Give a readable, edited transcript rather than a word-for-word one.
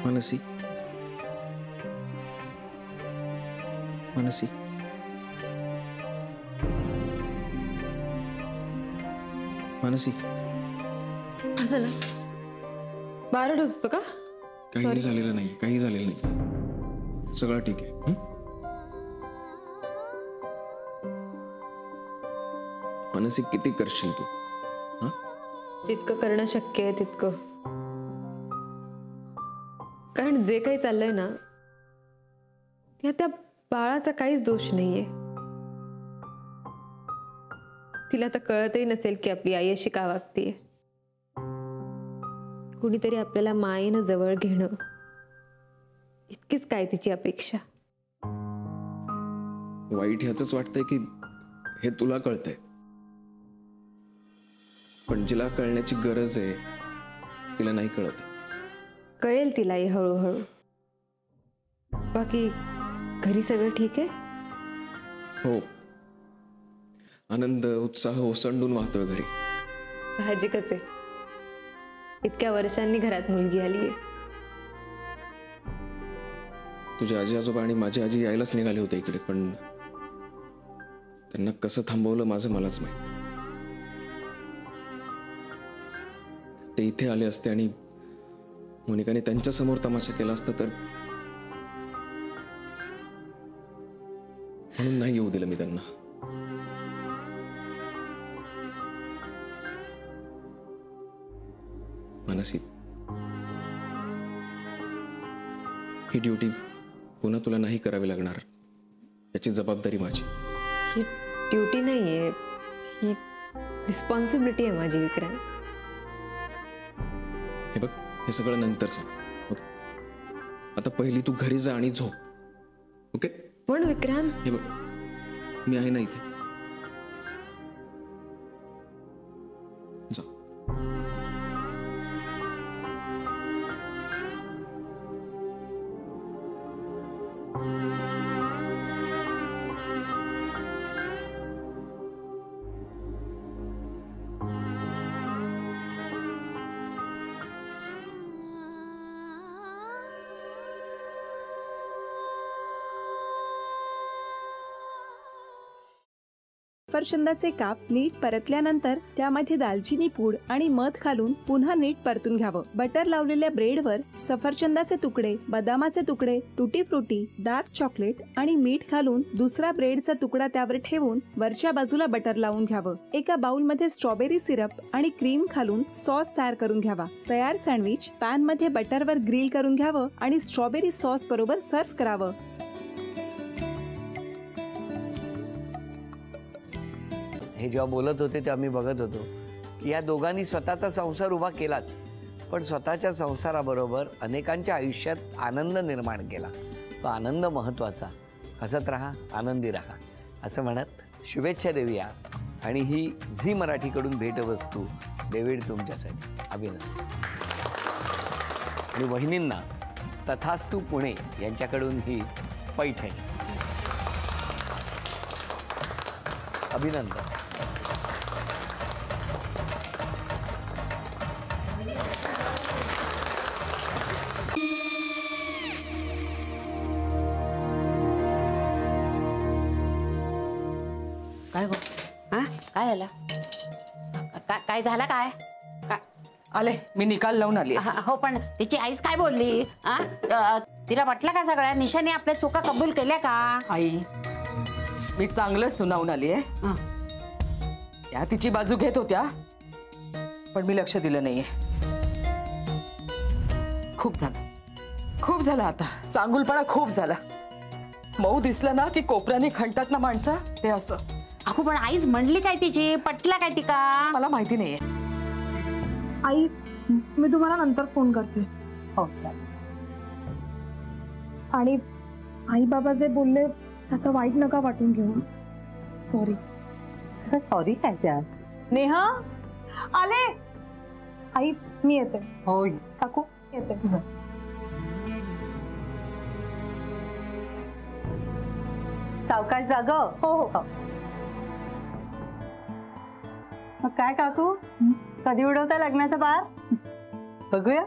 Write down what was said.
मनसी, मनसी, मनसी, काय झालं? बारड होत होतं का? काही झालेलं नाही, काही झालेलं नाही, सगळं ठीक आहे. मनसी, किती करशील तू? जितकं करणं शक्य आहे तितकं. कारण जे काही चाललंय ना, त्या बाळाचा काहीच दोष नाहीये. तिला तर कळतही नसेल की आपली आई अशी का वागतेय. कुणीतरी आपल्याला मायेनं जवळ घेणं इतकीच काय तिची अपेक्षा. वाईट ह्याच वाटतंय की हे तुला कळतंय, पण जिला कळण्याची गरज आहे तिला नाही कळत. कळेल तिलाही हळूहळू. बाकी घरी सगळं ठीक आहे? हो, आनंद उत्साह ओसंडून वाहतोय घरी. साहजिकच आहे, इतक्या वर्षांनी घरात मुलगी आली आहे. तुझे आजी आजोबा आणि माझी आजी यायलाच निघाले होते इकडे, पण त्यांना कसं थांबवलं माझं मलाच माहित. ते इथे आले असते आणि मोनिकाने त्यांच्या समोर तमाशा केला असता तर, म्हणून नाही येऊ दिलं मी त्यांना. मनसी, ही ड्युटी पुन्हा तुला नाही करावी लागणार, याची जबाबदारी माझी. ही ड्युटी नाहीये, ही रिस्पॉन्सिबिलिटी आहे माझी विक्रांत. हे बघ, हे सगळं नंतर सांग, ओके? आता पहिली तू घरी जा आणि झोप, ओके? पण विक्रांत, हे बघ, मी आहे ना इथे, जा. सफरचंदाचे काप नीट परतल्यानंतर त्यामध्ये दालचिनी पूड आणि मध घालून पुन्हा नीट परतून घ्यावं. बटर लावलेल्या ब्रेडवर सफरचंदाचे तुकडे, बदामाचे तुकडे, टुटी फ्रुटी, डार्क चॉकलेट आणि मीठ घालून दुसरा ब्रेडचा तुकडा त्यावर ठेवून वरच्या बाजूला बटर लावून घ्यावं. एका बाउलमध्ये स्ट्रॉबेरी सिरप आणि क्रीम घालून सॉस तयार करून घ्यावा. तयार सँडविच पॅन मध्ये बटरवर ग्रिल करून घ्यावं आणि स्ट्रॉबेरी सॉस बरोबर सर्व्ह करावं. हे जेव्हा बोलत होते तेव्हा मी बघत होतो की या दोघांनी स्वतःचा संसार उभा केलाच, पण स्वतःच्या संसाराबरोबर अनेकांच्या आयुष्यात आनंद निर्माण केला. तो आनंद महत्त्वाचा. हसत राहा, आनंदी राहा असं म्हणत शुभेच्छा देऊया. आणि ही झी मराठीकडून भेटवस्तू डेव्हिड तुमच्यासाठी. अभिनंदन. आणि वहिनींना तथास्तू पुणे यांच्याकडून ही पैठणी. अभिनंदन. काय गो? हा, काय झालं? काय झालं? काय आले, मी निकाल लावून आली. हो, पण तिची आईच काय बोलली? तिला वाटलं का सगळ्या निशाने आपल्या चुका कबूल केल्या का? आई, मी चांगलं सुनावून आली आहे. त्या तिची बाजू घेत होत्या, पण मी लक्ष दिलं नाहीये. खूप झालं आता. चांगुलपणा खूप झाला. मऊ दिसलं ना की कोपऱ्याने खणतात ना माणसं, ते असं. अहो, पण आईच म्हणली काय तिची? पटला काय ती का? मला माहिती नाहीये. आई, मी तुम्हाला नंतर फोन करते. हो. आणि आई बाबा जे बोलले त्याचं वाईट नका वाटून घेऊ. सॉरी. सॉरी काय त्या? नेहा आले. आई, मी येते. हो काकू, येते. सावकाश जाग. हो हो. मग काय काकू, कधी उडवता लग्नाचा बार? बघूया.